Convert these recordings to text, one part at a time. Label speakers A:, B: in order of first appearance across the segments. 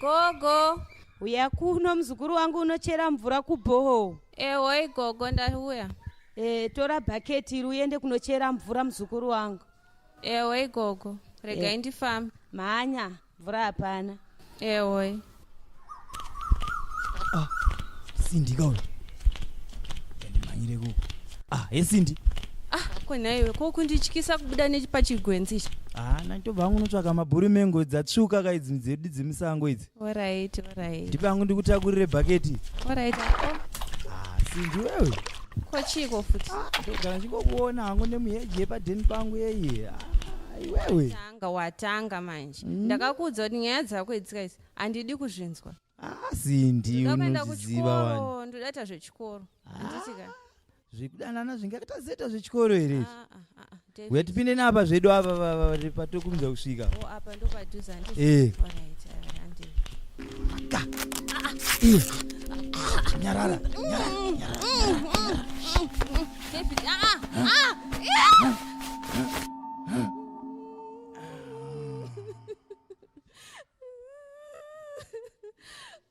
A: Gogo,
B: uya kuno mzukuru wangu unochera mvura kubhoho.
A: Ewe gogo ndauya.
B: Tora bhaketi uende kunochera mvura mzukuru wangu.
A: Ewe gogo, rega ndifambe.
B: Manya, mvura hapana.
A: Ewe.
C: Cindy kauli. Ndimanyire ku. Cindy.
A: Kona iwe ko kundichikisa kubuda nechipachigwenzi.
C: Ndobva hangu notsvaka mabhuri mengo dzatsvuka kaidzi dzedu dzemisango idzi.
A: Alright.
C: Ndipe hangu ndikutakurire bhaketi.
A: Alright.
C: Cindy wewe.
A: Kochiko futi.
C: Ndogara ndingokuona hangu nemuheji yepadheni pangu yeye. Iwewe.
A: Watanga manje. Ndakakuudza kuti nyaya dzako idzika idzi handidi kuzvinzwa.
C: Cindy unoziva
A: vanhu. Ndodaita zvechikoro. Handitika.
C: Zvekudanana zvingakaita zeta zvechikoro here izvi. Uya tipinde napa zvedu apa patokumidza kusvika.
A: Apa ndopadhuza handisi. Alright.
C: Nyarara.
A: David,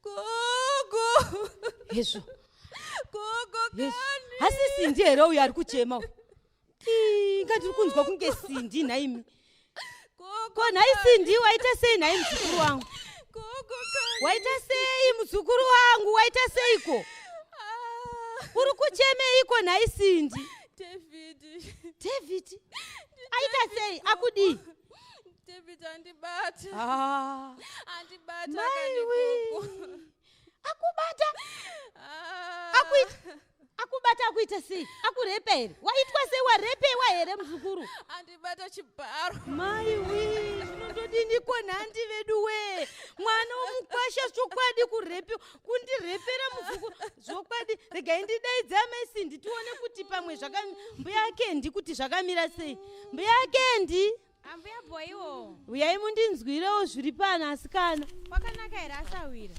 A: Gogo.
B: Yesu.
A: Gogo kani.
B: Hasi Cindy here uyo ari kuchema. Ngati kunzwa kunge Cindy naimi. Gogo. Nai Cindy waita sei nai mzukuru wangu?
A: Gogo kani.
B: Waita sei mzukuru wangu? Waita seiko? Uri kuchemeiko nai Cindy? David. Aita sei akudi?
A: David andibata. Andibata kani gogo.
B: Akubata. Akubata akuita sei? Akurepere. Waitwa sei warepewa here mzukuru?
A: Andibata chibharo.
B: Maiwe, zvinondodini konhandi vedu we. Mwana womukwasha zvokwadi kurepiwa. Kundirepera muzukuru. Zvokwadi. Regai ndidaidza mai Cindy tione kuti pamwe mbuya Kendi kuti zvakamira sei. Mbuya Kendi.
D: Ambuya boyiwo.
B: Uyai mundinzwirewo zviri pano asikana.
D: Kwakanaka here asawira.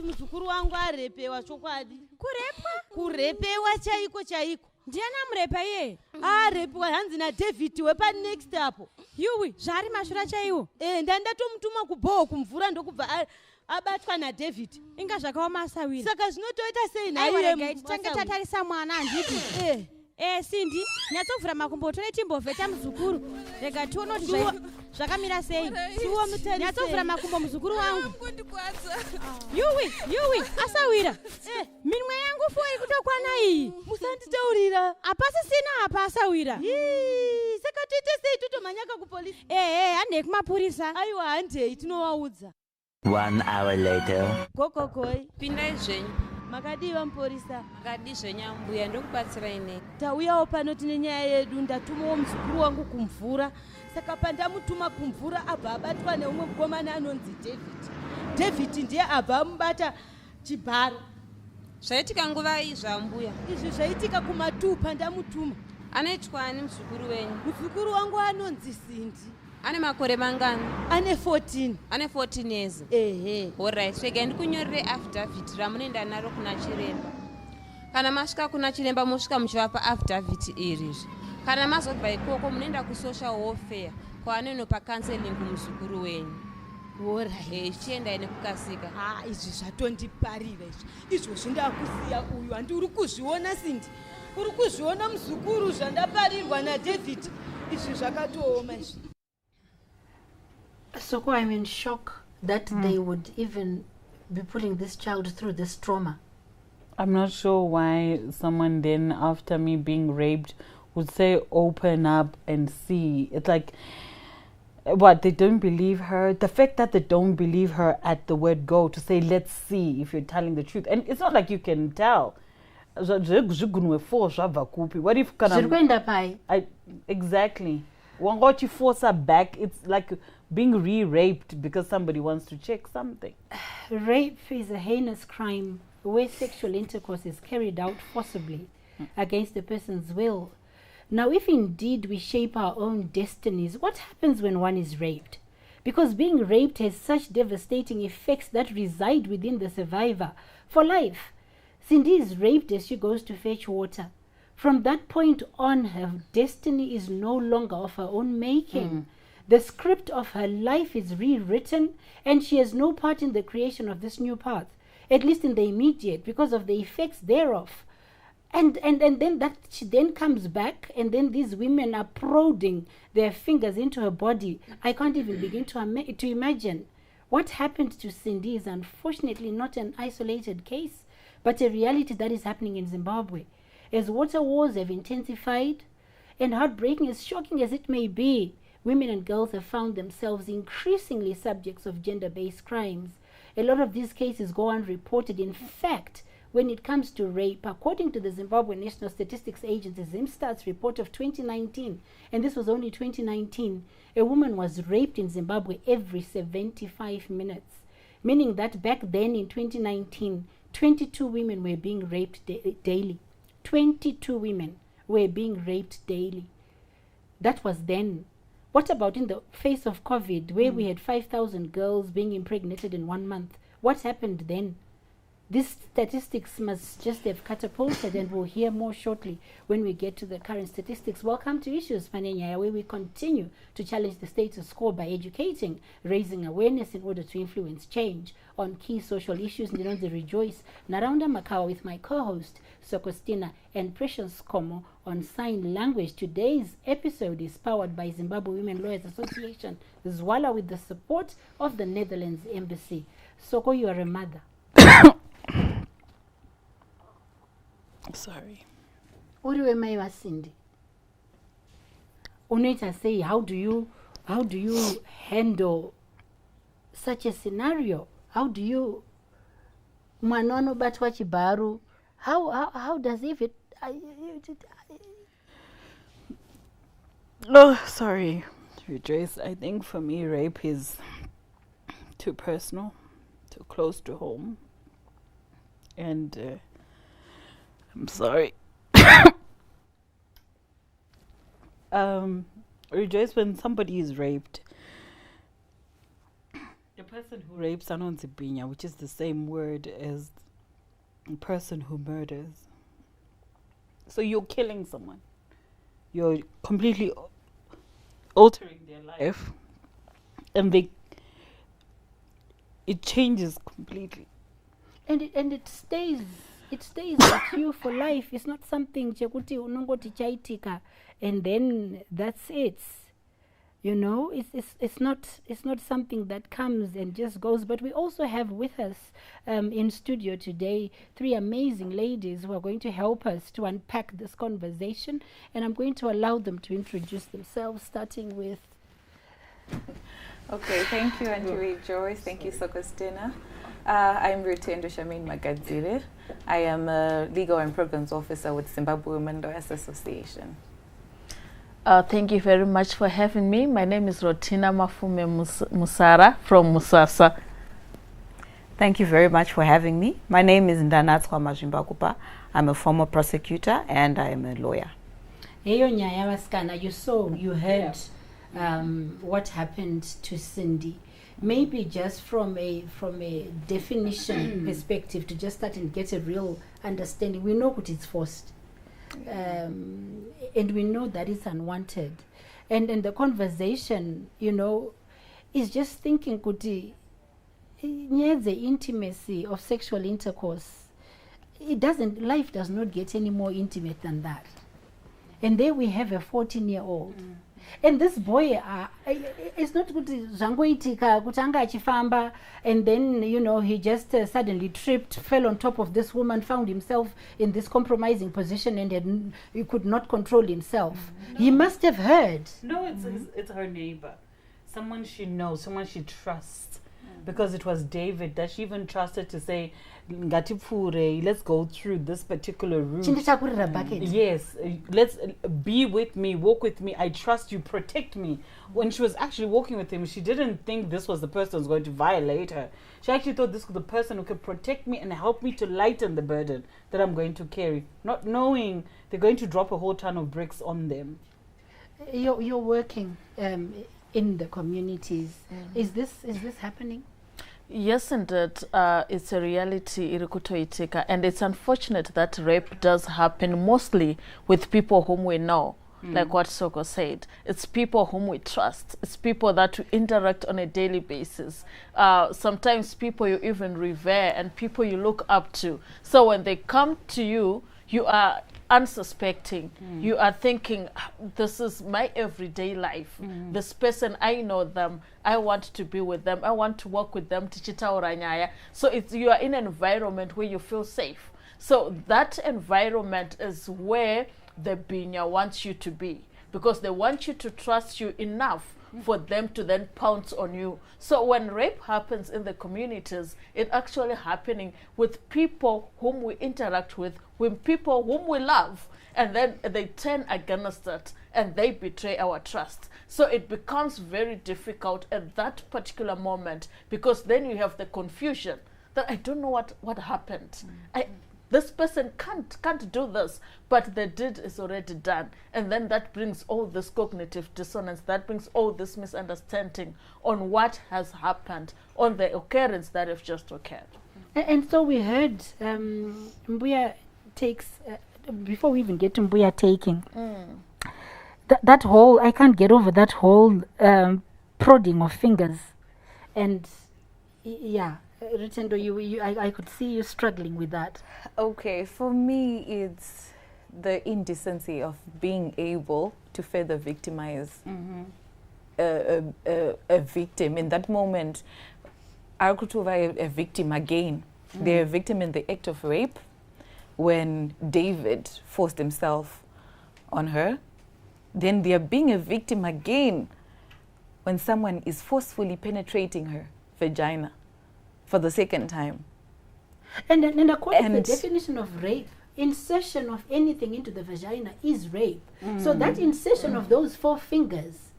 B: Muzukuru wangu arepewa chokwadi.
D: Kurepwa?
B: Kurepewa chaiko.
D: Ndiana murepa iye?
B: Arepewa hanzi naDavid wepanext apo.
D: Yuwi, zvari mashura chaiwo.
B: Ndandatomutuma kubhoho kumvura ndokubva abatwa naDavid.
D: Inga zvakaoma asawira.
B: Saka zvinotoita sei
D: naiye? Aiwa, titange tatarisa mwana handiti. Cindy, nyatsovhura makumbo tore timbovheta muzukuru. Rega tione kuti zvakamira sei. Nyatsovhura makumbo muzukuru wangu. Yuwi, asawira. Minwe yangu foi kutokwana iyi.
B: Musanditaurira.
D: Apasisina apa asawira.
B: Saka toite sei totomhanyaka kupolisi?
D: Handei kumapurisa.
B: Aiwa, handei tinovaudza.
E: 1 hour later.
B: Gogogoi.
A: Pindai zvenyu.
B: Makadiva mupurisa.
A: Makadi zvenyambuya ndokubatsirai nei.
B: Tauyawo pano tine nyaya yedu. Ndatumawo muzukuru wangu kumvura. Saka pandamutuma kumvura abva abatwa neumwe mukomana anonzi David ndiye abva amubata chibharo.
A: Zvaitika nguva iyi zvambuya?
B: Izvi zvaitika kuma2 pandamutuma.
A: Anaitwani muzukuru wenyu?
B: Muzukuru wangu anonzi Cindy.
A: Ane makore mangani?
B: Ane 14.
A: Ane 14 years? Alright, regai ndikunyorere affidavit ramunoenda naro kuna chiremba. Kana masvika kuna chiremba mosvika muchivapa affidavit iri. Kana mazobva ikoko munoenda kusocial welfare kwaanonopa counseling kumuzukuru wenyu. Chiendai nekukasika.
B: Izvi zvatondiparira izvo zvindakusiya uyu handi uri kuzviona Cindy. Uri kuzviona muzukuru zvandaparirwa naDavid. Izvi zvakatooma izvi.
F: So I'm in shock that they would even be putting this child through this trauma.
G: I'm not sure why someone then, after me being raped, would say open up and see. It's like, what, they don't believe her? The fact that they don't believe her at the word go, to say let's see if you're telling the truth. And it's not like you can tell. What if
F: Exactly.
G: When you force her back, it's like being re-raped because somebody wants to check something.
F: Rape is a heinous crime where sexual intercourse is carried out forcibly against a person's will. Now, if indeed we shape our own destinies, what happens when one is raped? Because being raped has such devastating effects that reside within the survivor for life. Cindy is raped as she goes to fetch water. From that point on, her destiny is no longer of her own making. The script of her life is rewritten, and she has no part in the creation of this new path, at least in the immediate, because of the effects thereof. And then that she then comes back, and then these women are prodding their fingers into her body. I can't even begin to imagine. What happened to Cindy is unfortunately not an isolated case, but a reality that is happening in Zimbabwe. As water wars have intensified, and heartbreaking, as shocking as it may be, women and girls have found themselves increasingly subjects of gender-based crimes. A lot of these cases go unreported. In fact, when it comes to rape, according to the Zimbabwe National Statistics Agency, ZimStat's report of 2019, and this was only 2019, a woman was raped in Zimbabwe every 75 minutes, meaning that back then in 2019, 22 women were being raped daily. 22 women were being raped daily. That was then. What about in the face of COVID, where we had 5,000 girls being impregnated in 1 month? What happened then? These statistics must just have catapulted, and we'll hear more shortly when we get to the current statistics. Welcome to Issues, Pane Nyaya, where we continue to challenge the status quo by educating, raising awareness in order to influence change on key social issues. Ndinonzi Rejoice Naranda Makawa with my co-host Sokostina and Precious Como on sign language. Today's episode is powered by Zimbabwe Women Lawyers Association, Zwala, with the support of the Netherlands Embassy. Soko, you are a mother.
G: Sorry.
F: Uriwe mai wa Cindy. Unaita say, how do you handle such a scenario? How do you mwana anobatwa chibaru? How does it
G: Oh, sorry, Rejoice. I think for me, rape is too personal, too close to home, and I'm sorry. Rejoice, when somebody is raped, the person who rapes anonzibinya, which is the same word as the person who murders. So you're killing someone. You're completely altering their life, and it changes completely.
F: And it stays with you for life. It's not something chekuti unongoti chaitika and then that's it. You know, it's not something that comes and just goes. But we also have with us in studio today 3 amazing ladies who are going to help us to unpack this conversation, and I'm going to allow them to introduce themselves, starting with.
H: Okay, thank you, Auntie Rejoice. Thank you, Sokostina. I'm Rutendo Shamin Magadzire. I am a legal and programs officer with Zimbabwe Women Lawyers Association.
I: Thank you very much for having me. My name is Rotina Mafume Musara from Musasa.
J: Thank you very much for having me. My name is Ndanatswa Majimbakupa. I'm a former prosecutor and I am a lawyer.
F: Eyo Nyaya Waskana, you heard what happened to Cindy. Maybe just from a definition perspective, to just start and get a real understanding. We know what is forced, and we know that it's unwanted, and the conversation, is just thinking kuti the intimacy of sexual intercourse. Life does not get any more intimate than that. And there we have a 14-year-old. And this boy, it's not kuti zvangoitika kuti anga achifamba, and then he just suddenly tripped, fell on top of this woman, found himself in this compromising position, and he could not control himself. No. He must have heard.
G: No, it's her neighbor, someone she knows, someone she trusts. because it was David that she even trusted to say, "Ngatipfure, let's go through this particular route. Yes, let's be with me, walk with me. I trust you, protect me." When she was actually walking with him, she didn't think this was the person who's going to violate her. She actually thought this was the person who could protect me and help me to lighten the burden that I'm going to carry, not knowing they're going to drop a whole ton of bricks on them.
F: You're working in the communities. Is this happening?
I: Yes, indeed. It's a reality, Irikutoitika, and it's unfortunate that rape does happen mostly with people whom we know. Like what Soko said, it's people whom we trust. It's people that we interact on a daily basis. Sometimes people you even revere and people you look up to. So when they come to you, you are unsuspecting. You are thinking, this is my everyday life. This person, I know them. I want to be with them. I want to work with them. Pane Nyaya. So you are in an environment where you feel safe. So that environment is where the binya wants you to be, because they want you to trust you enough for them to then pounce on you. So when rape happens in the communities, it's actually happening with people whom we interact with people whom we love, and then they turn against it and they betray our trust. So it becomes very difficult at that particular moment, because then you have the confusion that I don't know what happened. This person can't do this, but the deed is already done. And then that brings all this cognitive dissonance, that brings all this misunderstanding on what has happened, on the occurrence that have just occurred.
F: And so we heard Mbuya takes, before we even get to Mbuya taking, that whole, I can't get over that whole prodding of fingers. And yeah. Rutendo, I could see you struggling with that.
H: Okay, for me, it's the indecency of being able to further victimize a victim. In that moment, Akutuva a victim again. They're a victim in the act of rape when David forced himself on her. Then they're being a victim again when someone is forcefully penetrating her vagina for the second time.
F: And according to the definition of rape, insertion of anything into the vagina is rape. So that insertion of those 4 fingers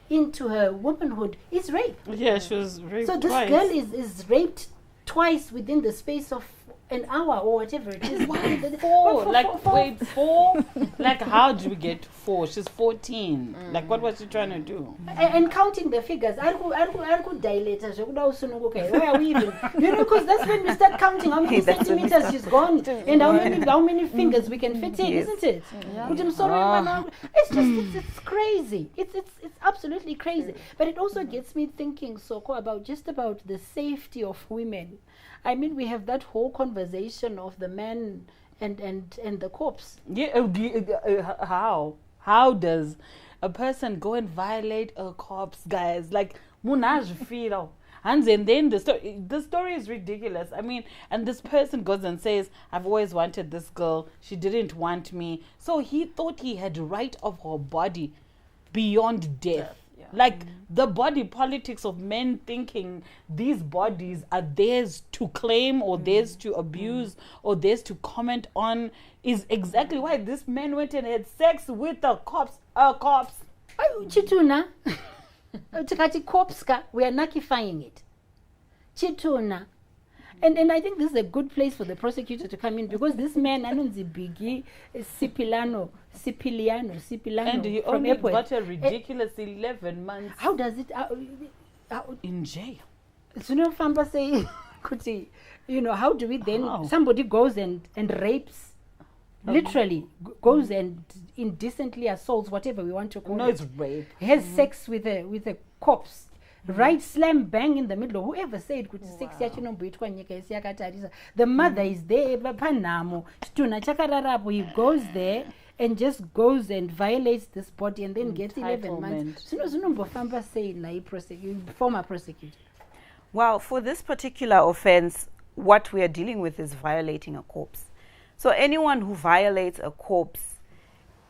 F: into her womanhood is rape.
G: Yeah, she was raped
F: So this
G: twice.
F: girl is raped twice within the space of an hour or whatever it is.
G: 4? Wait, 4? Like, how do we get 4? She's 14. Like, what was she trying to do?
F: And counting the figures, where are we even? Because that's when we start counting how many centimeters she's gone and how many fingers we can fit in, isn't it? It's just it's crazy. It's absolutely crazy. But it also gets me thinking, Soko, about the safety of women. I mean, we have that whole conversation of the man and the corpse.
G: Yeah, how does a person go and violate a corpse, guys? Like, munaj feel. And then the story is ridiculous. I mean, and this person goes and says, I've always wanted this girl. She didn't want me. So he thought he had right of her body beyond death. Like the body politics of men thinking these bodies are theirs to claim or theirs to abuse or theirs to comment on is exactly why this man went and had sex with a corpse.
F: Chituna. Tikati korpska, we are nakifying it. Chituna. And I think this is a good place for the prosecutor to come in, because this man, Anunzi Bigi, Siciliano,
G: and he only got a ridiculous 11 months.
F: How does it?
G: In jail.
F: So no Famba say, Kuti, how do we then? Somebody goes and rapes, literally goes and indecently assaults, whatever we want to call it.
G: No, it's rape.
F: Has sex with a corpse. Right slam bang in the middle. Whoever said the mother is there, he goes there and just goes and violates this body and then gets 11 months. Former prosecutor.
J: Well, for this particular offense, what we are dealing with is violating a corpse. So anyone who violates a corpse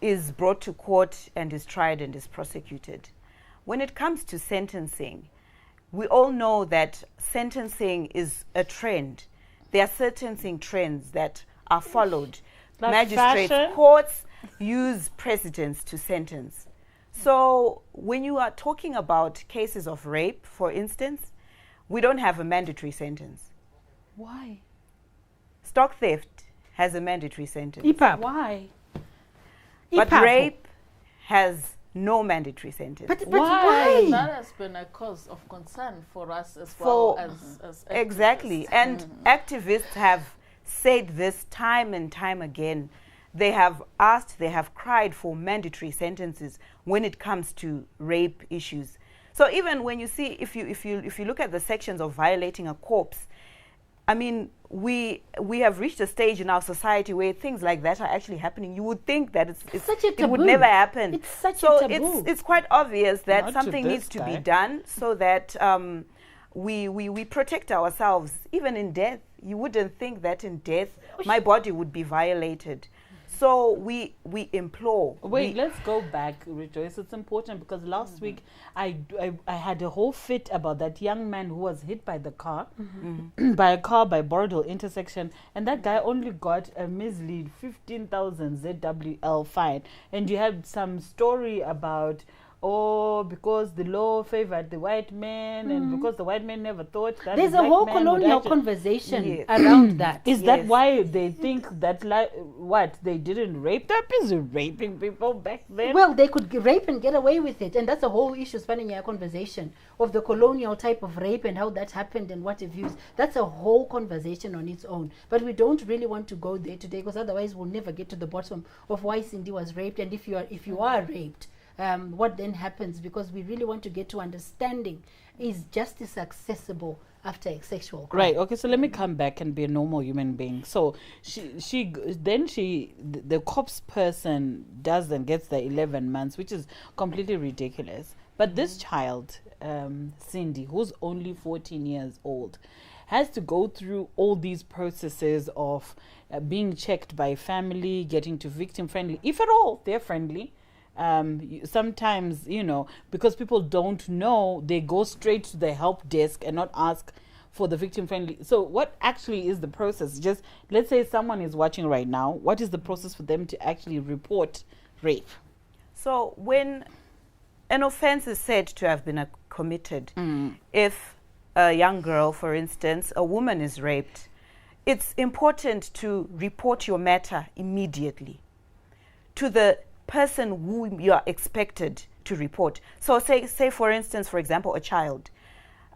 J: is brought to court and is tried and is prosecuted. When it comes to sentencing, we all know that sentencing is a trend. There are sentencing trends that are followed.
G: Like
J: Magistrates,
G: fashion?
J: courts use precedents to sentence. So when you are talking about cases of rape, for instance, we don't have a mandatory sentence.
G: Why?
J: Stock theft has a mandatory sentence.
F: IPAP.
G: Why?
J: But
F: IPAP.
J: rape has no mandatory sentence.
F: But
G: Why?
F: why?
I: That has been a cause of concern for us as well
J: For-
I: as
J: Exactly.
I: activists.
J: And activists have said this time and time again. They have asked, they have cried for mandatory sentences when it comes to rape issues. So even when you see, if you look at the sections of violating a corpse, I mean, we have reached a stage in our society where things like that are actually happening. You would think that it's
F: Such a
J: it would
F: taboo.
J: never happen.
F: It's such
J: so
F: a taboo.
J: it's quite obvious that
G: Not to
J: something
G: this
J: needs to be
G: guy.
J: done so that we protect ourselves. Even in death, you wouldn't think that in death my body would be violated. So we implore.
G: Wait,
J: we-
G: let's go back, Rejoice. It's important because last week I had a whole fit about that young man who was hit by the car, by a car by Bordeaux intersection, and that guy only got a measly 15,000 ZWL fine. And you had some story about, because the law favored the white man, and because the white man never thought that
F: There's
G: the
F: a
G: black
F: whole
G: man would
F: colonial
G: actually-
F: conversation
J: Yes.
F: around that.
G: Is that
J: Yes.
G: why they think that what they didn't rape? They're busy raping people back then.
F: Well, they could rape and get away with it, and that's a whole issue spanning our conversation of the colonial type of rape and how that happened and what it views. That's a whole conversation on its own. But we don't really want to go there today because otherwise we'll never get to the bottom of why Cindy was raped, and if you are raped, what then happens? Because we really want to get to understanding: is justice accessible after a sexual crime?
G: Right. Okay. So let me come back and be a normal human being. So the cops person does and gets the 11 months, which is completely ridiculous. But this child, Cindy, who's only 14 years old, has to go through all these processes of being checked by family, getting to victim friendly, if at all they're friendly. Sometimes, because people don't know, they go straight to the help desk and not ask for the victim friendly. So what actually is the process? Just let's say someone is watching right now. What is the process for them to actually report rape?
J: So when an offense is said to have been committed, if a young girl, for instance, a woman is raped, it's important to report your matter immediately to the person who you are expected to report. So say for instance, for example, a child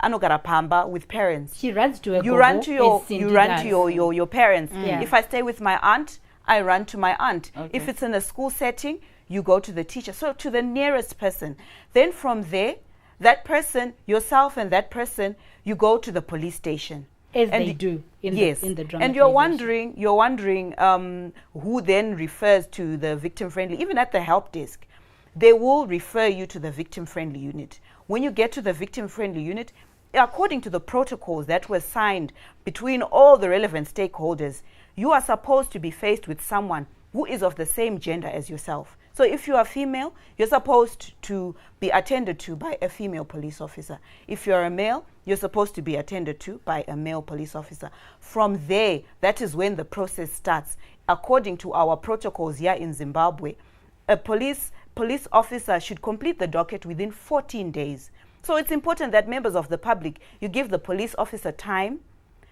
J: anogara pamba with parents.
F: She runs to a
J: You
F: gogo,
J: run to your
F: as Cindy
J: you run
F: does.
J: to your parents.
F: Yeah.
J: If I stay with my aunt, I run to my aunt.
G: Okay.
J: If it's in a school setting, you go to the teacher. So to the nearest person. Then from there, that person, yourself and that person, you go to the police station.
F: As
J: And
F: they
J: y-
F: do in
J: yes.
F: the
J: And you're
F: dramatization.
J: wondering who then refers to the victim friendly. Even at the help desk, they will refer you to the victim friendly unit. When you get to the victim friendly unit, according to the protocols that were signed between all the relevant stakeholders, you are supposed to be faced with someone who is of the same gender as yourself. So if you are female, you're supposed to be attended to by a female police officer. If you're a male, you're supposed to be attended to by a male police officer. From there, that is when the process starts. According to our protocols here in Zimbabwe, a police officer should complete the docket within 14 days. So it's important that members of the public, you give the police officer time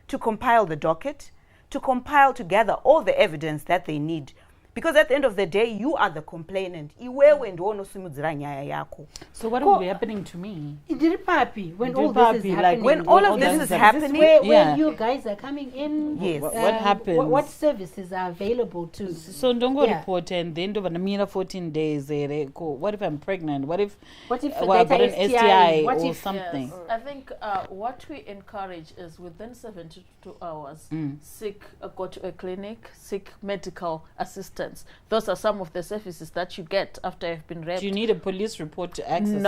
J: to compile the docket, to gather all the evidence that they need. Because at the end of the day, you are the complainant. Iwewe ndiwo unosumudzira nyaya yako.
G: So what will be happening to me?
F: Indiri papi, when
G: Indiri
F: all this is
G: papi, like
F: happening.
J: when all of this is happening,
F: where
G: Yeah.
F: you guys are coming in.
J: Yes.
G: What happens?
F: What services are available to?
G: So don't go
F: Yeah.
G: report and then over the 14 days. What if I'm pregnant? What if
F: What if
G: I
F: that
G: got an
F: STI?
G: STI
F: What
G: or
F: if
G: something?
I: Yes. I think what we encourage is within 72 hours, go to a clinic, seek medical assistance. Those are some of the services that you get after you've been raped.
G: Do you need a police report to access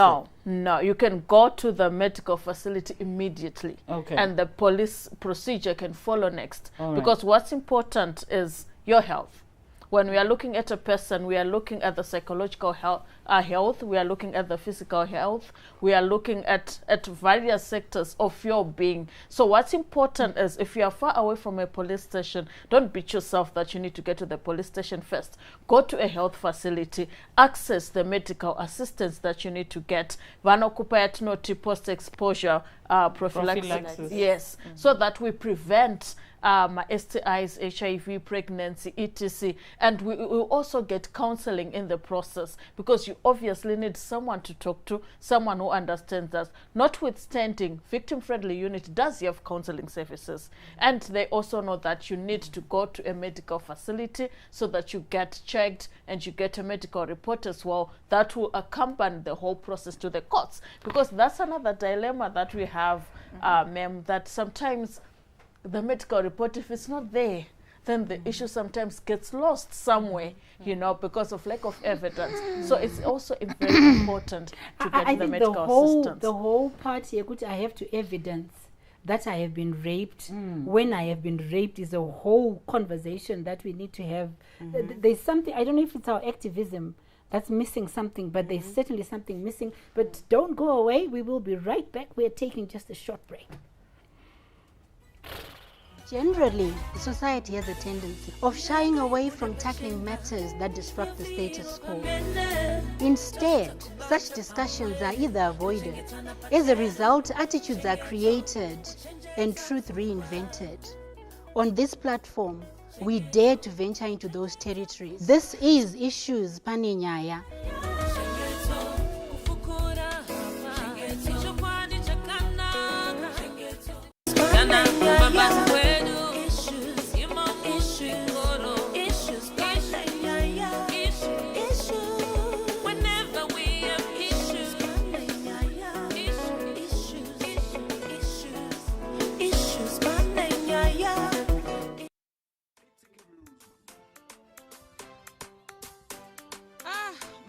I: No. You can go to the medical facility immediately.
G: Okay.
I: And the police procedure can follow next.
G: All right.
I: Because what's important is your health. When we are looking at a person, we are looking at the psychological health, we are looking at the physical health, we are looking at various sectors of your being. So what's important is, if you are far away from a police station, don't beat yourself that you need to get to the police station first. Go to a health facility, access the medical assistance that you need to get. Post-exposure prophylaxis. Yes, so that we prevent STIs, HIV, pregnancy, etc. And we will also get counseling in the process, because you obviously need someone to talk to, someone who understands us. Notwithstanding, victim-friendly unit does have counseling services, and they also know that you need to go to a medical facility so that you get checked and you get a medical report as well that will accompany the whole process to the courts, because that's another dilemma that we have, ma'am, that sometimes the medical report, if it's not there, then the issue sometimes gets lost somewhere, you know, because of lack of evidence. So it's also very important to get the medical assistance.
F: The whole part here, I have to evidence that I have been raped. When I have been raped is a whole conversation that we need to have. There's something, I don't know if it's our activism that's missing something, but there's certainly something missing. But don't go away. We will be right back. We're taking just a short break.
K: Generally, society has a tendency of shying away from tackling matters that disrupt the status quo. Instead, such discussions are either avoided. As a result, attitudes are created and truth reinvented. On this platform, we dare to venture into those territories. This is Issues Pane Nyaya.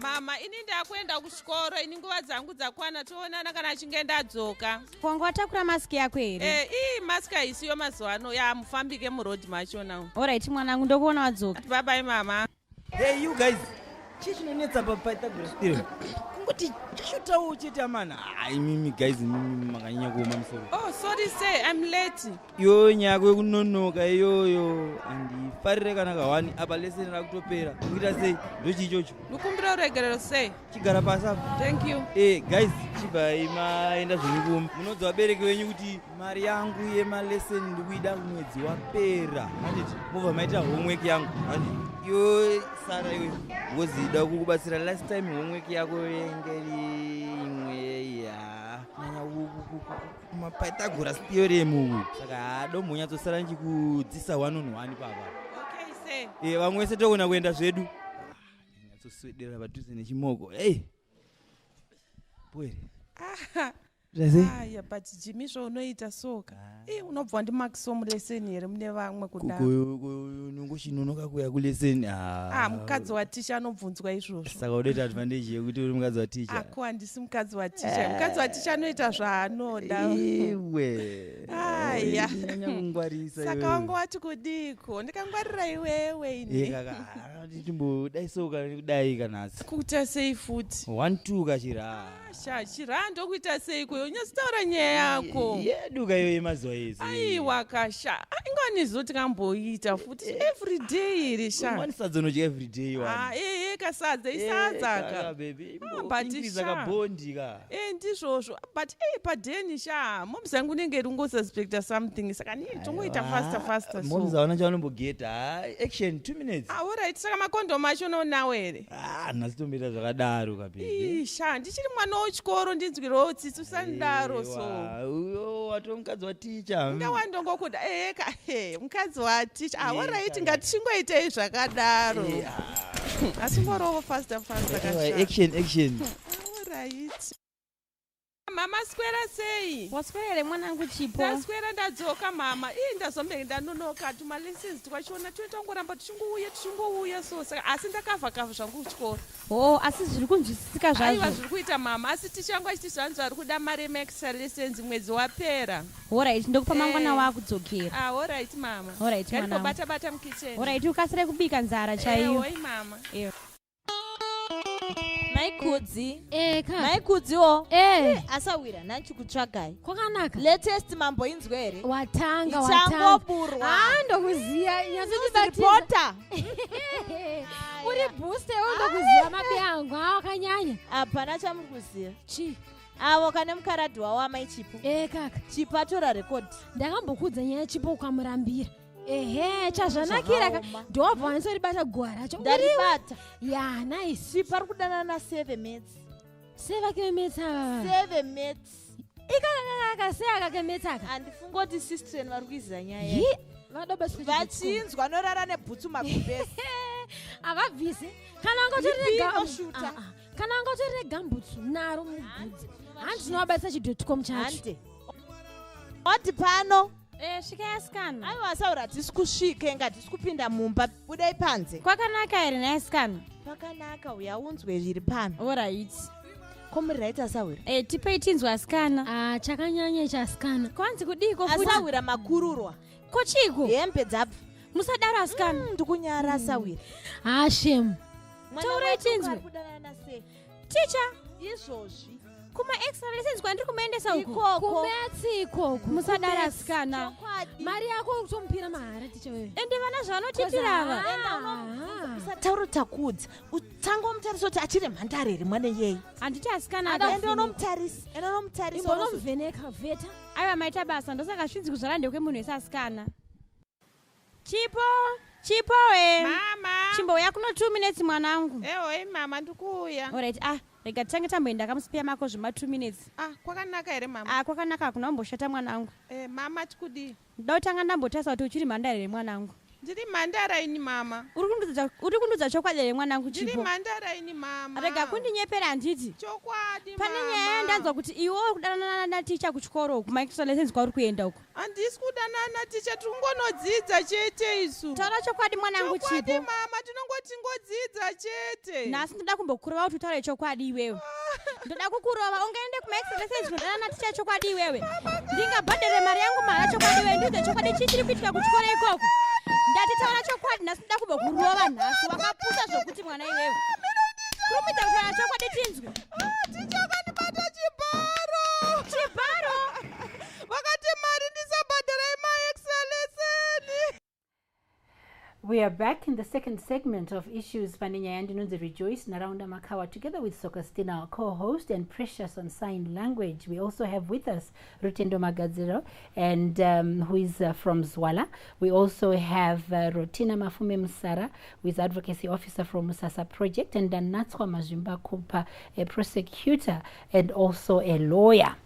L: Mama, ini ndakwenda kuchikoro, ini nguva dzangu dzakwana, toonana kana achinge ndadzoka.
D: Wanga watakura masiki yako here?
L: Masiki haisiyo mazuva ano, mufambike murodhi machona.
D: Alright, mwanangu, ndokuona wadzoka.
L: Bye bye, mama.
C: Hey, you guys. Chichinonetsa paPythagoras theorem. Kungoti chashotawo chete amana. Mimi guys, mimi makanyanya kuoma musoro.
L: Oh, sorry say, I'm late.
C: Yo nyako yekunonoka iyoyo andifarire kana kawani apa lesson rakutopera. Kuita sei? Ndochichocho.
L: Mukumbira uregerero sei?
C: Chigara pasi apo.
L: Thank you.
C: Guys, chibai maenda zvenikum. Munodza vabereki venyu kuti mari yangu yemalesson ndikuida mwedzi wapera. Handiti mobva maita homework yangu. Handiti yo Sara iwe wozida kukubatsira last time homework yako yengeri imwe ya maPythagoras theorem. Saka adombonyatsosara nchikudzisa one on one papa.
L: Okay, say.
C: Vamwe vese tokona kuenda zvedu. Nyatsoswedera padhuze nechimoko. Pwere.
L: Aya, but Jimmy unoita soka. Unobva ndimakiso muleseni here mune vamwe kudaro.
C: Nongochinonoka kuya kuleseni.
L: Mukadzi waticha anobvunzwa izvozvo.
C: Saka unoita advantage yekuti uri mukadzi waticha.
L: Ako handisi mukadzi waticha. Mukadzi waticha anoita zvaanoda.
C: Iwe.
L: Aya.
C: Nyangungwarisa iwe.
L: Saka wanga wati kudiko. Ndikangwarira iwewe ini.
C: Kaka, timbodai soka kudai kanasi.
L: Kuita sei futi?
C: 1-2 kachira.
L: Chira ndokuita sei kuyo unyasitaura nyaya yako.
C: Yedu kayo yemazuva ese.
L: Aiwa kasha. Inganizoti kamboita futi every day iri sha.
C: Wani sadza unochi every day wani.
L: Kasadza isadza ka.
C: Kaka baby.
L: But
C: ingiriza kabondi ka.
L: Ndizvozvo. But padeni sha. Moms yangu nenge rungosuspecta something. Saka ni tongoita faster.
C: Moms awana chanombogeta. Action 2 minutes.
L: Alright, saka makondo macho nawo here.
C: Nhasitombeta zvakadaro ka baby.
L: Sha, ndichiri mwana wechikoro ndinzwirawo tsitsi usandaro so.
C: Uyo wato mukadzi waticha.
L: Ndawandongokuda mukadzi waticha. Alright, ngatichingoitei zvakadaro. Asi ngorowo faster.
C: Action.
L: Alright. mama aswera sei?
D: Waswera here mwanangu Chipo?
L: Ndaswera ndadzoka mama. Ndazombe ndanonoka tumalessons twachona tongoramba tuchingouya so saka asi ndakavha zvangu kuchikoro.
D: Oh, asi zviri kunzwisisika zvazvo.
L: Aiwa zviri kuita mama, asi tichangu achiti zvanzi vari kuda mari extra lessons mwedzi wapera.
D: Alright, ndokupa mangwana wakudzokera.
L: Alright mama.
D: Alright mwana.
L: Bata mukitchen.
D: Alright, ukasire kubika nzara chaiyo.
L: Oi mama.
M: Maikudzi.
D: Maikudziwo.
M: Asawira nanchikutsvagai.
D: Kwakanaka.
M: Latest mambo inzwe here.
D: Watanga.
M: Ichangoburwa.
D: Ndokuziya.
M: Nyazvichibatisa.
D: Uri booster ndokuziya mabe angu akanyanya.
M: Hapana chamuri kuziya.
D: Chi?
M: Avo kane mukaradhi wawo amai Chipo.
D: Kaka.
M: Chipo atora record.
D: Ndakambokudza nyaya Chipo ukamurambira. Chazvanakira ka ndobva wansoribata guwa racho.
M: Ndaribata.
D: Ya, nice.
M: Chipo ari kudanana na 7 mates.
D: 7 kemates ava.
M: 7 mates.
D: Ikakaka seaka kemates aka.
M: Handifungoti sister vari kuiziva nyaya.
D: Ye, vadoba
M: vachinzwa anorara nebhutsu magubhesi.
D: Avabvise. Kana anga utorire gambutsu naro mubvudzi. Handi tinovabatisa chidotcom chacho.
M: Wati pano.
D: Svika yasikana.
M: Aiwa asaura hatisi kusvika inga hatisi kupinda mumba. Budai panze.
D: Kwakanaka here nayasikana?
M: Pakanaka, uya unzwe zviri pano.
D: Alright.
M: Komuright asawira.
D: Tipei tinzwa asikana. Chakanyanya chasikana. Kwanzi kudiko futi.
M: Asawira makururwa.
D: Kochiko?
M: Hembe dzabva.
D: Musadaro asikana.
M: Ndikunyara asawira.
D: Shemu. Taurai tinzwe. Ticha.
M: Izvozvi.
D: Kuma extra lessons kwandiri kumaendesa uko. Kumetsi ikoko. Musadaro asikana. Mari yako kutompira mahara ticha wewe. Ende vana zvanotipira ava.
M: Tauro takudza. Utsango mutariso kuti achiri mhandare here mwane yei.
D: Handiti asikana
M: ende unomutarisa.
D: Imbonomuvheneka vheta. Aiwa maita basa ndosaka svinzi kuzvara ndekwemunhu wese asikana. Chipo we.
L: Mama.
D: Chimbouya kuno 2 minutes mwanangu.
L: Oi mama ndikuuya.
D: Alright, rega titange tamboenda kamusipia mako zvima 2 minutes.
L: Kwakanaka here mama.
D: Kwakanaka hakuna kumboshata mwanangu.
L: Mama tikudi.
D: Ndoda kutanga ndambotarisa kuti uchiri mhandara here mwanangu.
L: Ndiri mhandara ini mama.
D: Uri kundudza chokwadi here mwanangu Chipo.
L: Ndiri mhandara ini mama.
D: Rega kundinyepera handiti.
L: Chokwadi mama.
D: Pane nyaya ndanzwa kuti iwe uri kudanana naticha kuchikoro kuma extra lessons kwauri kuenda uko.
L: Handisi kudanana naticha, tingonodzidza chete isu.
D: Taura chokwadi mwanangu Chipo.
L: Chokwadi mama, tinongoti ngodzidza chete.
D: Nhasi ndoda kumbokurova kuti utaure chokwadi iwewe. Ndoda kukurova ungaende kuma extra lessons kundanana naticha chokwadi iwewe. Ndingabhadhare mari yangu mara chokwadi iwewe ndiudze chokwadi chichiri kuitika kuchikoro ikoko. Ndatitaura chokwadi nhasi ndoda kumbokurova nhasi wakapusa zvokuti mwana iwewe. Kurumidza kutaura chokwadi tinzwe.
L: Tichakandibata chibharo.
D: Chibharo?
L: Vakati mari ndisabhadhara extra lesson.
F: We are back in the second segment of Issues Pane Nyaya and Rejoice Naraunda Makawa together with Sokostina, our co-host, and Precious on Sign Language. We also have with us Rutendo Magadziro, and who is from Zwala. We also have Rotina Mafume Musara, who is Advocacy Officer from Musasa Project, and Natswa Mazimba Kumpa, a prosecutor and also a lawyer.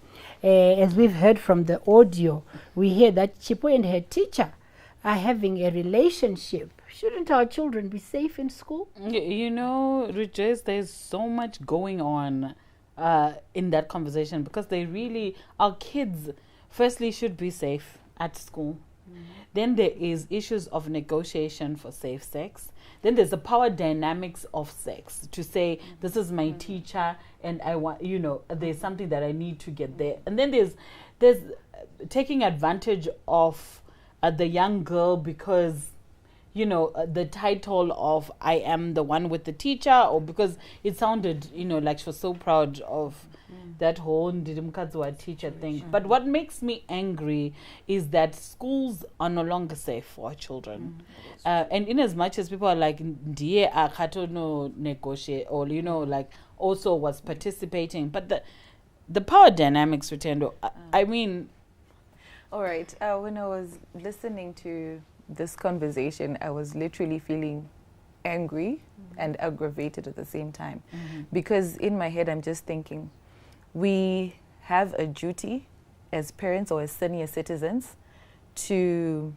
F: As we've heard from the audio, we hear that Chipo and her teacher are having a relationship. Shouldn't our children be safe in school?
G: You know, Rejoice, there's so much going on in that conversation because our kids, firstly, should be safe at school. Then there is issues of negotiation for safe sex. Then there's the power dynamics of sex to say, this is my teacher and I want, there's something that I need to get there. And then there's taking advantage of the young girl because, the title of I am the one with the teacher, or because it sounded, like she was so proud of that whole Ndidimkadzwa teacher thing. But what makes me angry is that schools are no longer safe for our children. And in as much as people are like, Ndiye akato no negotiate, or, also was participating. But the power dynamics, Rutendo, I mean...
H: All right. When I was listening to this conversation, I was literally feeling angry and aggravated at the same time. Because in my head, I'm just thinking, we have a duty as parents or as senior citizens to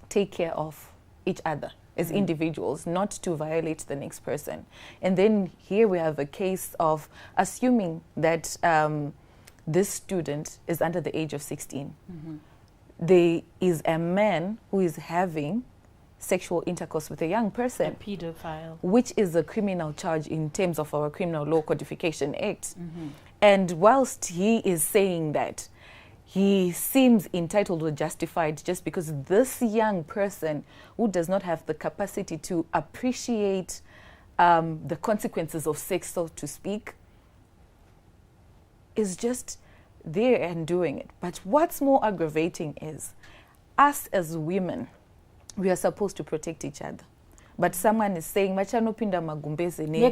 H: take care of each other as individuals, not to violate the next person. And then here we have a case of assuming that this student is under the age of 16. There is a man who is having sexual intercourse with a young person,
G: A pedophile.
H: which is a criminal charge in terms of our Criminal Law Codification Act. And whilst he is saying that, he seems entitled or justified just because this young person who does not have the capacity to appreciate the consequences of sex, so to speak, is just there and doing it. But what's more aggravating is us as women, we are supposed to protect each other. But someone is saying, "Machanopinda magumbeze ne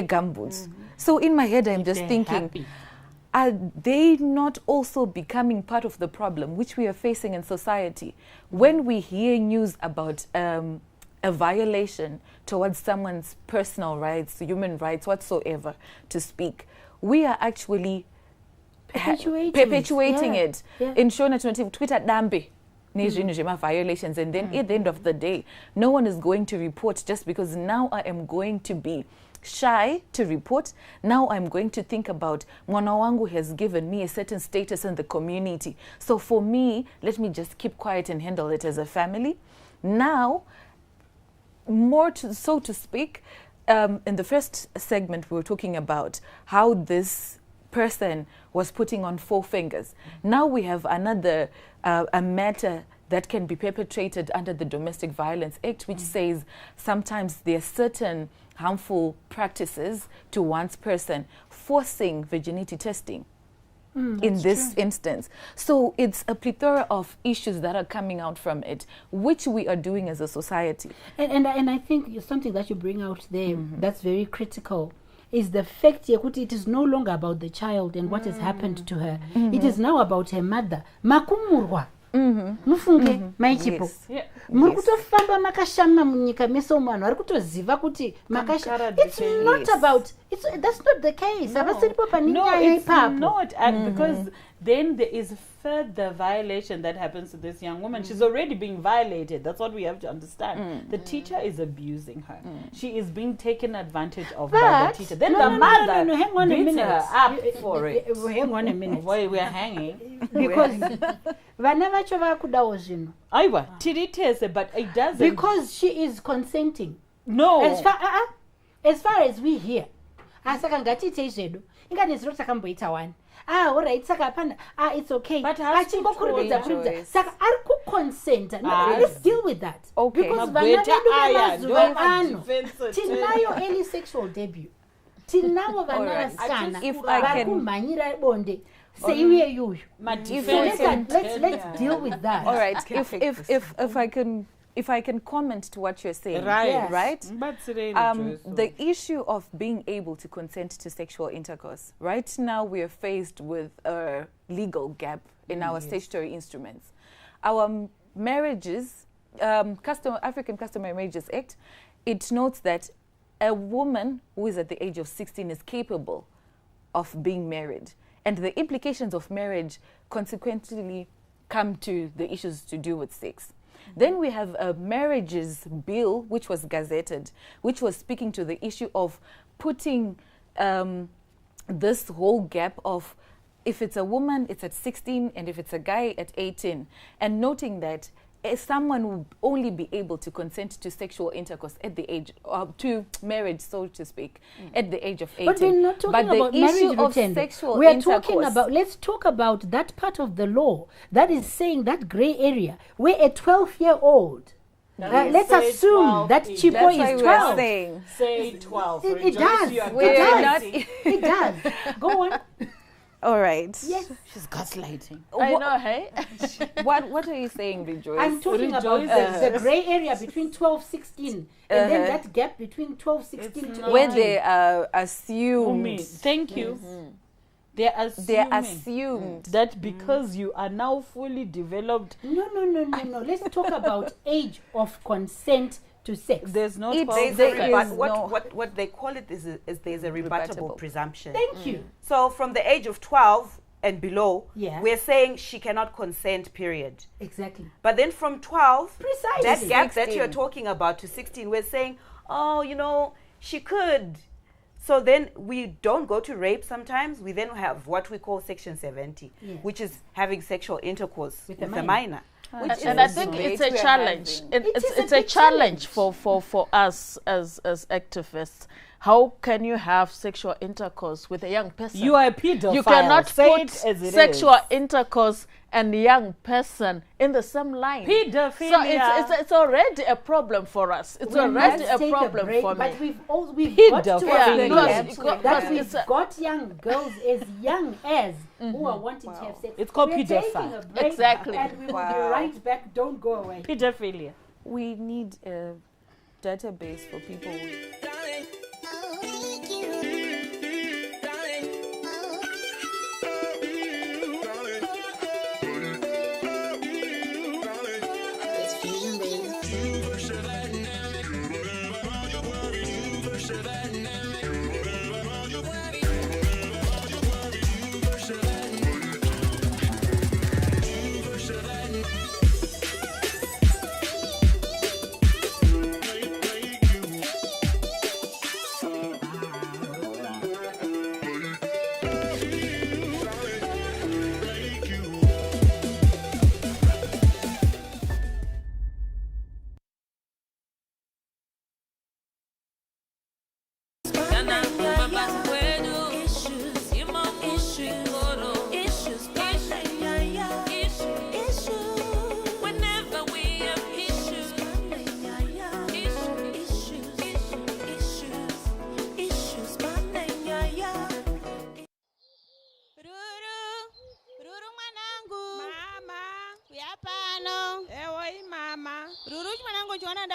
H: gumboots." So in my head, I'm just thinking, are they not also becoming part of the problem which we are facing in society? When we hear news about a violation towards someone's personal rights, human rights, whatsoever, to speak, we are actually perpetuating it. In Shona Twitter dambe. Violations, and then at the end of the day, no one is going to report just because now I am going to be shy to report. Now I'm going to think about mwana wangu has given me a certain status in the community. So for me, let me just keep quiet and handle it as a family. Now, so to speak, in the first segment we were talking about how this person was putting on 4 fingers. Now we have another a matter that can be perpetrated under the Domestic Violence Act, which says sometimes there are certain harmful practices to one's person, forcing virginity testing in this instance. So it's a plethora of issues that are coming out from it, which we are doing as a society.
F: And I think something that you bring out there that's very critical is the fact that it is no longer about the child and what has happened to her. It is now about her mother. Makumurwa. Mufunge maichipo. Muri kutofamba makashama munyika meso mwana ari kutoziva kuti makasha. It's not about that's not the case.
G: No, it's not, because then there is further violation that happens to this young woman. She's already being violated. That's what we have to understand. The teacher is abusing her. She is being taken advantage of by the teacher. Then the mother
F: hang on a
G: beats
F: minute.
G: her up for it.
F: Hang on a minute.
G: Why we are hanging?
F: Because vana vacho vakudawo zvino.
G: Aiwa, tiritese, but it doesn't.
F: Because she is consenting.
G: No.
F: As far as we hear. Asaka ngatiite zvedu. Ingati zviro takamboita one. Alright, saka apana. It's okay.
G: But
F: achimbokuridza. Saka ari consent. Let's deal with that.
H: Okay.
F: Because vana vedu vemazuva ano tinayo early sexual debut. Tinavo vana vasikana vakumhanyira bonde. Say we are you. Let's deal with that.
H: All right. If I can comment to what you're saying, right? The issue of being able to consent to sexual intercourse. Right now, we are faced with a legal gap in our statutory instruments. Our marriages, African Customary Marriages Act, it notes that a woman who is at the age of 16 is capable of being married. And the implications of marriage consequently come to the issues to do with sex. Then we have a marriages bill, which was gazetted, which was speaking to the issue of putting this whole gap of if it's a woman, it's at 16, and if it's a guy, at 18, and noting that someone will only be able to consent to sexual intercourse at the age to marriage, so to speak, at the age of 18.
F: But we're not talking about marriage of sexual we are talking about, let's talk about that part of the law that is saying that gray area where a 12-year-old let's assume that Chipo is 12.
G: Say 12.
F: It does. It does. Go on.
H: All right.
F: Yes.
G: She's gaslighting.
I: I know, hey?
H: What are you saying, Rejoice?
F: I'm talking about the grey area between 12, 16. And then that gap between 12, 16 to 18.
H: Where they are assumed.
G: Thank you. They're assumed that because you are now fully developed.
F: No. Let's talk about age of consent to sex.
G: There's no
J: what they call it is there's a rebuttable presumption.
F: Thank you.
J: So from the age of 12 and below,
F: Yeah.
J: we're saying she cannot consent, period.
F: Exactly.
J: But then from 12,
F: Precisely.
J: that gap
H: 16.
J: that you're talking about to 16, we're saying, oh, you know, she could So then we don't go to rape sometimes. We then have what we call Section 70, which is having sexual intercourse with a minor.
I: And I think it's a challenge. It's a challenge for us as activists. How can you have sexual intercourse with a young person?
N: You are a pedophile.
I: You cannot
N: Say
I: put
N: it as it
I: sexual
N: is.
I: intercourse and young person in the same line.
N: Pedophilia.
I: So it's already a problem for us. It's already a problem for me.
F: But we've got to
I: Pedophilia.
F: that we've got young girls as young as who are wanting to have sex.
N: It's called
F: We're taking
N: pedophile.
F: a break,
I: Exactly.
F: and we will be right back. Don't go away.
N: Pedophilia.
H: We need a database for people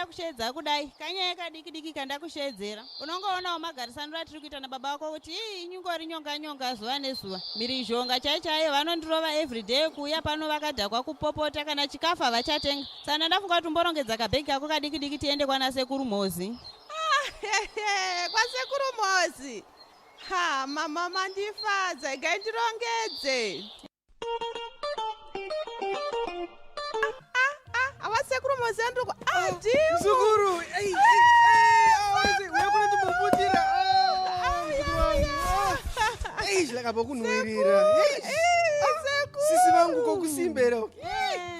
D: kushedza kudai kanyaya kadiki kandakushedzera unongoonao magarisano atiri kuita nababa vako kuti inyungori nyonga zuva nezuva mirizhonga chaichaiyo vanondirova everyday kuuya pano vakadhakwa kupopota kana chikafu havachatenga sana ndafunga kuti umborongedza kabhegi ako kadiki tiende kwanasekuru Mozi.
L: Kwasekuru Mozi mama mandifadza igai ndirongedze avasekuru Mozi andiko
C: Mzukuru, uyakuna ndimuputira. Zvakabva kunhuhwirira. Sisi vangu kokusimbera.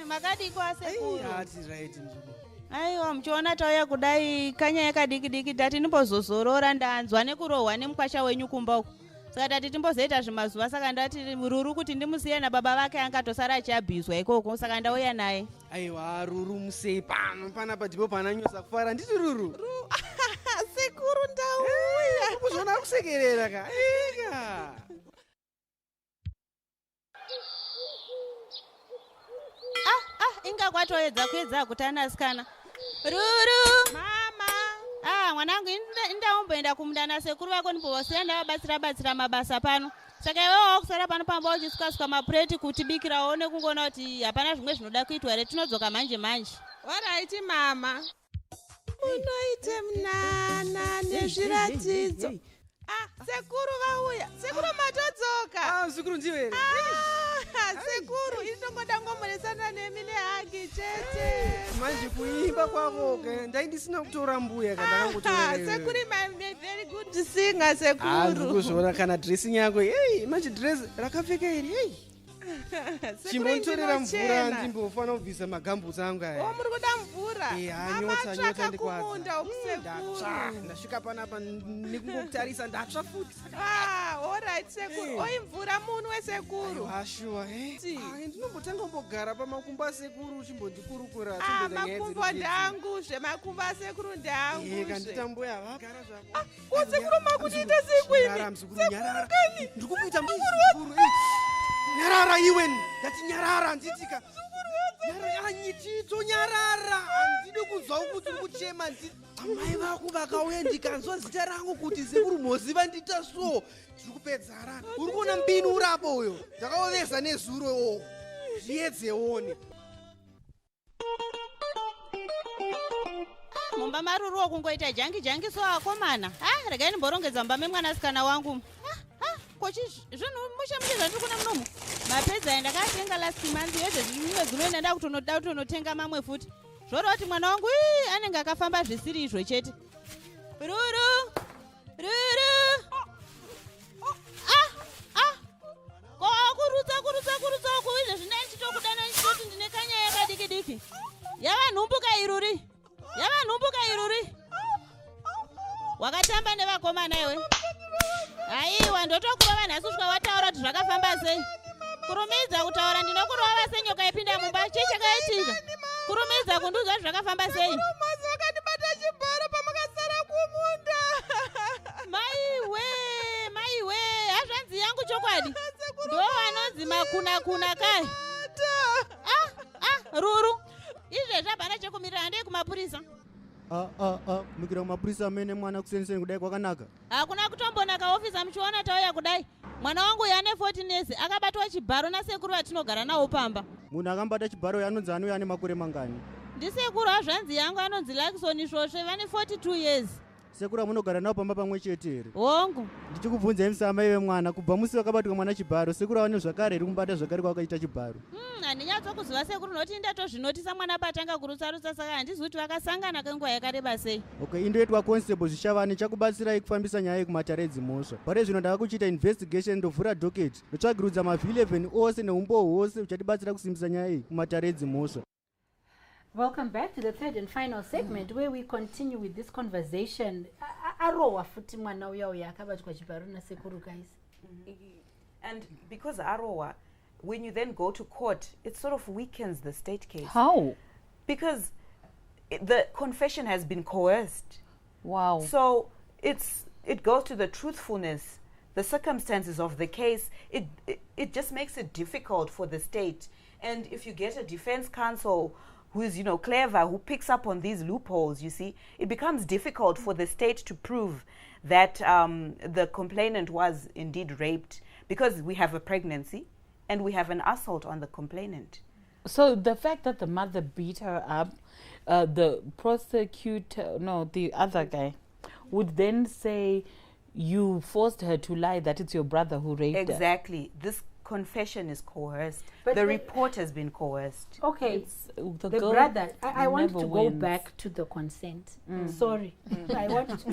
D: Makadi kwasekuru.
C: Ati right mzukuru.
D: Aiwa muchiona tauya kudai kanyaya kadiki tati ndimbozozorora ndanzwa nekurohwa nemukwasha wenyu kumba uko. Saka tati timbozoita zvimazuva saka ndati Ruru kuti ndimusiye nababa vake angatosara achiabhiswa ikoko saka ndauya naye.
C: Aiwa Ruru musei pano panapa ndipo pananyosa kufara nditi Ruru.
L: Sekuru ndauya.
C: Kuzona kusekerera ka. Eka.
D: Inga kwatoedza kuedza kutanasikana. Ruru mama mwanangu indaumboenda kumunda sekuru vako ndimbovasiya ndavabatsira mabasa pano saka iwewo kusara pano pamba uchisukasuka mapureti kutibikirawo nekungona kuti hapana zvimwe zvinoda kuitwa here tinodzoka manje.
L: Alright mama unoite munana nezviratidzo. Sekuru vauya. Sekuru matodzoka.
C: Sekuru ndiwe.
L: Sekuru inongoda ngomoresana nemi nehagi chete.
C: Manje kuimba kwako ndai ndisina kutora mbuya kana ndakangotora.
L: Sekuru very good singer sekuru.
C: Kuzvona kana dressing yako. Manje dress rakapfeka iri. Chimbontorera mvura ndimbofana kubvisa magambutsi angu aya.
L: Muri kuda mvura?
C: Nyota ndikwadza.
L: Kumunda ukusekuru.
C: Ndasvika panapa nekungokutarisa ndatsva futi.
L: Alright sekuru. Mvura munhu wesekuru.
C: Sure. Ndinombotanga kumbogara pamakumbo asekuru chimbondikurukura.
L: Makumbo ndangu zvemakumbo asekuru ndangu.
C: Kanditamboya vagara zvako.
L: Sekuru makuniita sekwini.
C: Nyarara. Ndikukuita mukuru. Nyarara iwe ndati nyarara nditika nyarara nyitito nyarara handidi kunzwa kuti kuchema amai vako vakauya ndikanzwa zita rangu kuti sekuru Mozi vandita so tiri kupedzana uri kuona mbini urapo uyo ndakaoveza nezuro zviedzewone
D: mumba maruruwo kungoita jangi so akomana regai ndimborongedza mumba memwanasikana wangu kochi zvinhu mushamucheza ndiri kuna munomu mapedza endakatenga last month yeze mwedzi unoenda ndakutonoda kutonotenga mamwe futi zvoreva kuti mwana wangu anenge akafamba zvisiri izvo chete. Ruru kurutsa izvo zvina ndichitokudana ndichitoti ndine kanyaya kadiki diki. Yava nhumbuka iruri. Wakatamba nevakomana iwe. Aiwa ndotokurova nhasi kusvika wataura kuti zvakafamba sei. Kurumidza kutaura ndinokurova senyoka ipinda mumba. Chii chakaitika? Kurumidza kundiudza kuti zvakafamba sei.
L: Mazi vakandibata chibharo pamakasara kumunda.
D: Maiwe, hazvanzi yangu chokwadi. Ndo vanonzi makuna kai. Ruru. Izvezvi hapana chekumirira, handei kumapurisa.
N: Mukira kumapurisa amene mwana kuseniseni kudai kwakanaka.
D: Hakuna kutombonaka ofisa muchiona tauya kudai. Mwana wangu yane 14 years akabatwa chibharo nasekuru vatinogara nawo pamba.
N: Munhu akambata chibharo anonzi anouya ane makore mangani?
D: Ndisekuru hazvanzi yangu anonzi Lakson Svosve vane 42 years.
N: Sekuru amunogara nawo pamba pamwe chete here?
D: Hongu.
N: Ndichikubvunzai musama iwe mwana, kubva musi wakabatwa mwana chibharo, sekuru ane zvakare iri kumbata zvakare kwakaita chibharo.
D: Handinyatsokuziva sekuru noti ndatozvinotisa mwana patanga kurutsarutsa saka handizivi kuti vakasangana kwenguva yakareba sei.
N: Okay, indoitwa constable Zvishavani chakubatsirai kufambisa nyaya yekumatare dzimhosva. Pari zvino ndava kuchita investigation ndovhura docket ndotsvagirudza mavhi11 ose neumbo hwose huchatibatsira kusimbisa nyaya iyi kumatare dzimhosva.
F: Welcome back to the third and final segment where we continue with this conversation. Arowa futi mwana uya akabatwa chibharo nasekuru guys.
J: And because Arowa, when you then go to court, it sort of weakens the state case.
G: How?
J: Because the confession has been coerced.
G: Wow.
J: So it goes to the truthfulness, the circumstances of the case. It just makes it difficult for the state. And if you get a defense counsel who is, clever, who picks up on these loopholes, you see, it becomes difficult for the state to prove that the complainant was indeed raped, because we have a pregnancy and we have an assault on the complainant.
G: So the fact that the mother beat her up, the prosecutor, the other guy, would then say, you forced her to lie, that it's your brother who raped her.
J: Exactly. This confession is coerced. But the report has been coerced.
F: Okay, the brother, I want to go back to the consent. Sorry. I want to...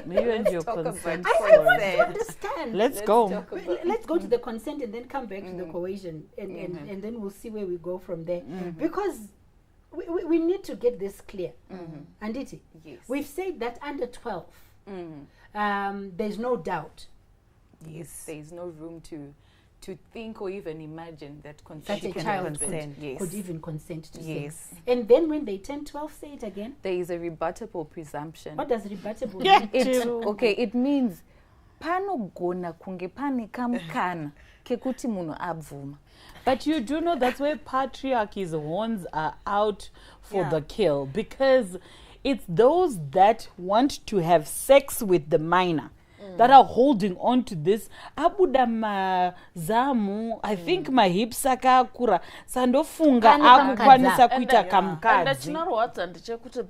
G: You and your consent.
F: I want to understand.
G: Let's go.
F: Let's go to the consent and then come back to the coercion. And then we'll see where we go from there. Because we need to get this clear. Anditi, yes. We've said that under 12, there's no doubt.
H: Yes, there's no room to think or even imagine that consent.
F: That a child could even consent to sex.
H: Yes.
F: And then when they turn 12, say it again.
H: There is a rebuttable presumption.
F: What does rebuttable mean?
H: It means panogona kunge pane kamukana kekuti munhu abvuma.
G: But you do know that's where patriarchy's horns are out for the kill, because it's those that want to have sex with the minor that are holding on to this. Abuda mazamu, I think my hips akakura sandofunga akukwanisa kuita kamukadzi.
I: And that's not what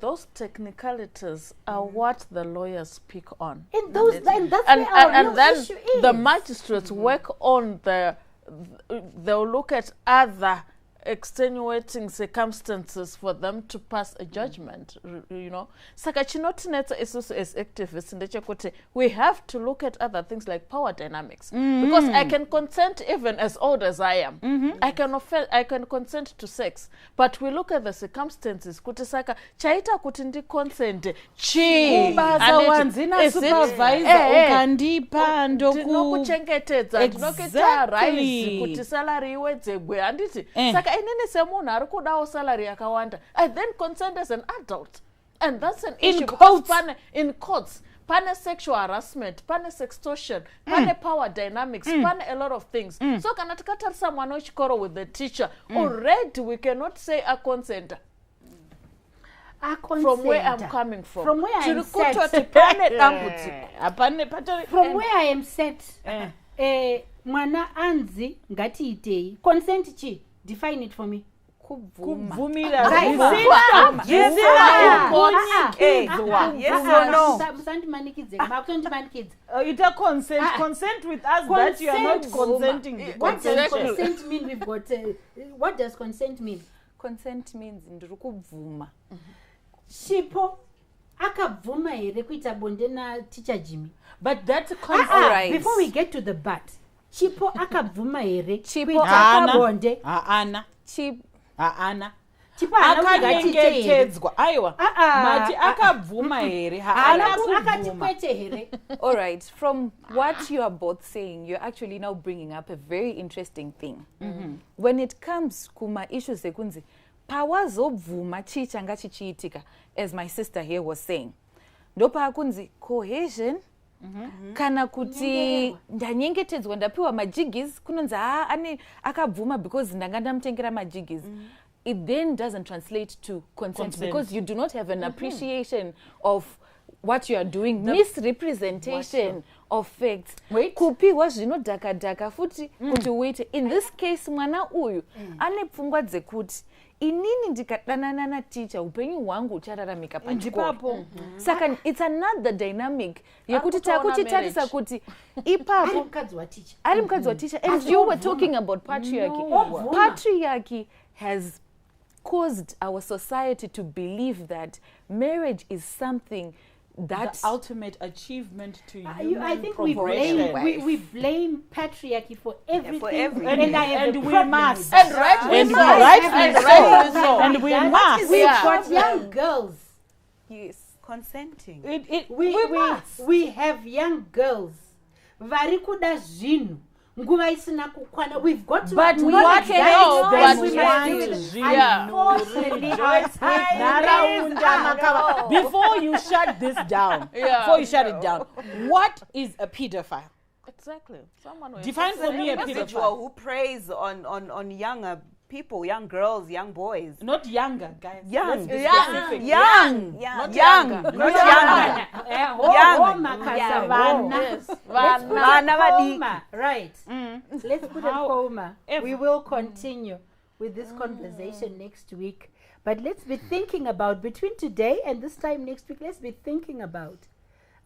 I: those technicalities are what the lawyers speak on.
F: And those and that's
I: and,
F: where
I: and
F: our
I: then
F: issue is.
I: The magistrates work on they'll look at other extenuating circumstances for them to pass a judgment, Saka chinotinetsa isusu as activists ndechekuti we have to look at other things like power dynamics. Because I can consent even as old as I am. I can consent to sex. But we look at the circumstances kuti saka chaita kuti ndi consent chi
G: wanzina supervisor ukandipa
I: ndinokuchengetedza ndinokuita rights kuti salary iwedzegwe handiti saka inini semunhu ari kudawo salary yakawanda, I then consent as an adult, and that's an issue because in courts pane sexual harassment, pane sextortion, pane power dynamics, pane a lot of things. So kana tikatarisa mwana wechikoro with the teacher, already we cannot say a consenter. From where I'm coming from.
F: From where I'm set. From where I am set. Mwana anzi ngatiitei. Consent chi? Define it for me.
G: Kubvumira.
F: Yes or no?
G: Ita consent. Consent with us that you are not consenting.
F: What does consent mean? We've got. What does consent mean?
H: Consent means ndiri kubvuma.
F: Shipo akabvuma here kuita bonde na teacher Jimmy.
G: But that's consent.
F: Before we get to the but. Chipo akabvuma here
H: Chipo
F: kuita pabonde.
G: Haana. Haana.
F: Chipo
G: Akanyengetedzwa. Aiwa. Mati akabvuma here. Haana
F: akati
G: kubvuma.
F: kwete here.
H: All right, from what you are both saying, you're actually now bringing up a very interesting thing. When it comes kuma issues sekunzi, pawazobvuma chi changa chichiitika, as my sister here was saying. Ndopa kunzi cohesion kana kuti ndanyengetedzwa ndapiwa majigis kunonzi ane akabvuma because ndanga ndamutengera majigis. It then doesn't translate to consent because you do not have an appreciation of what you are doing. Misrepresentation of facts. Kupiwa zvinodhaka futi kuti wait. In this case mwana uyu ane pfungwa dzekuti inini ndikadanana na teacher upenyu hwangu uchararamika pachikoro. Saka it's another dynamic yekuti takuchitarisa kuti ipapo ari mukadzi wa teacher. And you were talking about patriarchy. Patriarchy has caused our society to believe that marriage is something that's
G: the ultimate achievement to
F: I think we blame patriarchy for everything.
G: And we must.
F: And
G: we must.
F: We've got young girls.
J: Yes, consenting.
F: We have young girls. Vari kuda zvinhu. Nguva isina kukwana. We've got to
I: but what
G: before you shut this down, before you shut it down, what is a pedophile?
I: Exactly. Someone
G: define for me a pedophile
J: who preys on younger people, young girls, young boys.
G: Not younger, guys.
J: Young.
G: Not
J: Young.
F: Right. Let's put a comma. We will continue with this conversation next week. But let's be thinking about, between today and this time next week, let's be thinking about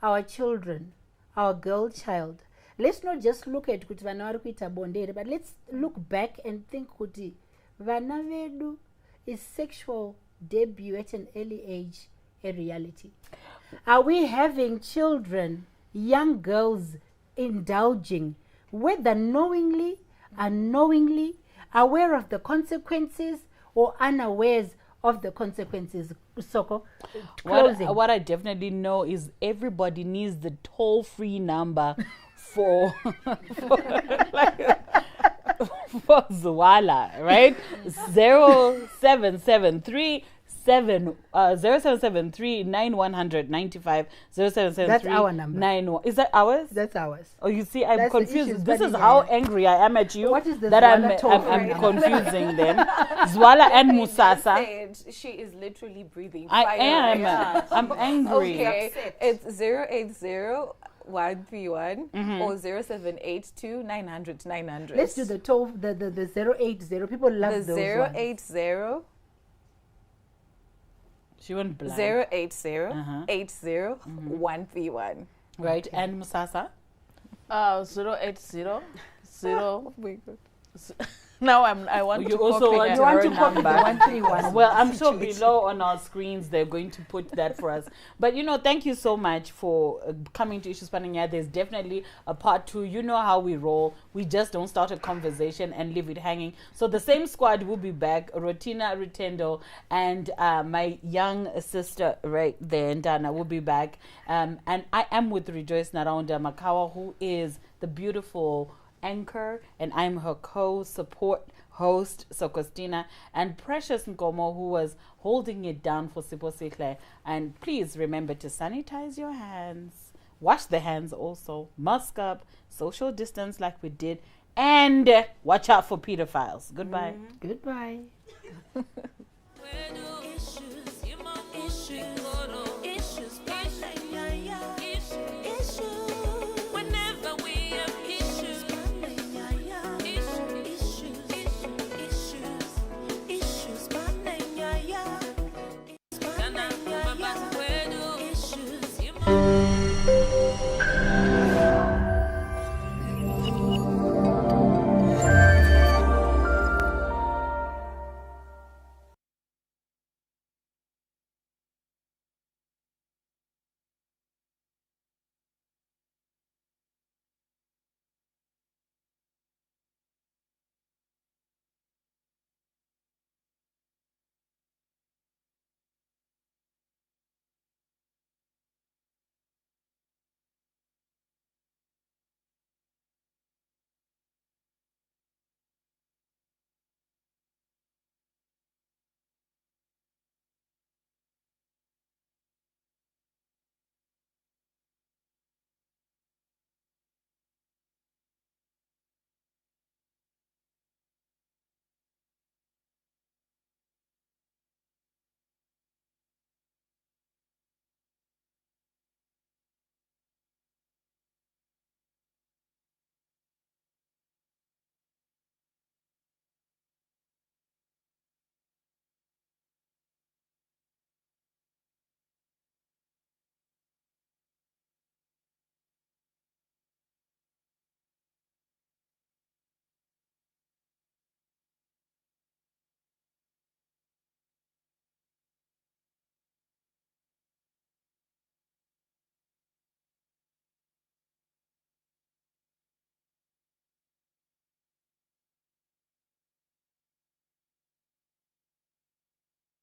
F: our children, our girl child. Let's not just look at kuti vana vari kuita bonde, but let's look back and think kuti vana vedu, is sexual debut at an early age a reality? Are we having children, young girls, indulging, whether knowingly, unknowingly, aware of the consequences or unawares of the consequences? Soko, closing.
G: What I definitely know is everybody needs the toll-free number for Zwala, right? 0773 0773 9100 95 0773.
F: That's our number.
G: 91. Is that ours?
F: That's ours.
G: Oh, you see, I'm
F: That's
G: confused. This is how angry I am at you.
F: What is the
G: that
F: Zwala
G: I'm confusing them. Zwala and Musasa.
H: She is literally breathing
G: I
H: fire.
G: am.
H: Yeah.
G: I'm angry.
H: Okay, it's 080 131 or 0782 900 900.
F: Let's do the 080. People love
H: the
F: those
H: 080.
G: She went blank.
H: 080 80 131.
G: Right, and Musasa?
I: 080 Oh my God. Now I want
G: you
I: to
G: also
I: copy
G: want
I: her
G: to copy
I: number.
G: the 131. Well, I'm sure below on our screens they're going to put that for us. But thank you so much for coming to Issues Pane Nyaya. There's definitely a part 2. You know how we roll. We just don't start a conversation and leave it hanging. So the same squad will be back. Rotina Rutendo and my young sister right there, Ndana, will be back. And I am with Rejoice Naraunda Makawa, who is the beautiful anchor, and I'm her co-support host, Sokostina, and Precious Nkomo, who was holding it down for Sipo Sikle. And please remember to sanitize your hands, wash the hands also, mask up, social distance like we did, and watch out for pedophiles. Goodbye.
F: Goodbye.
O: Issues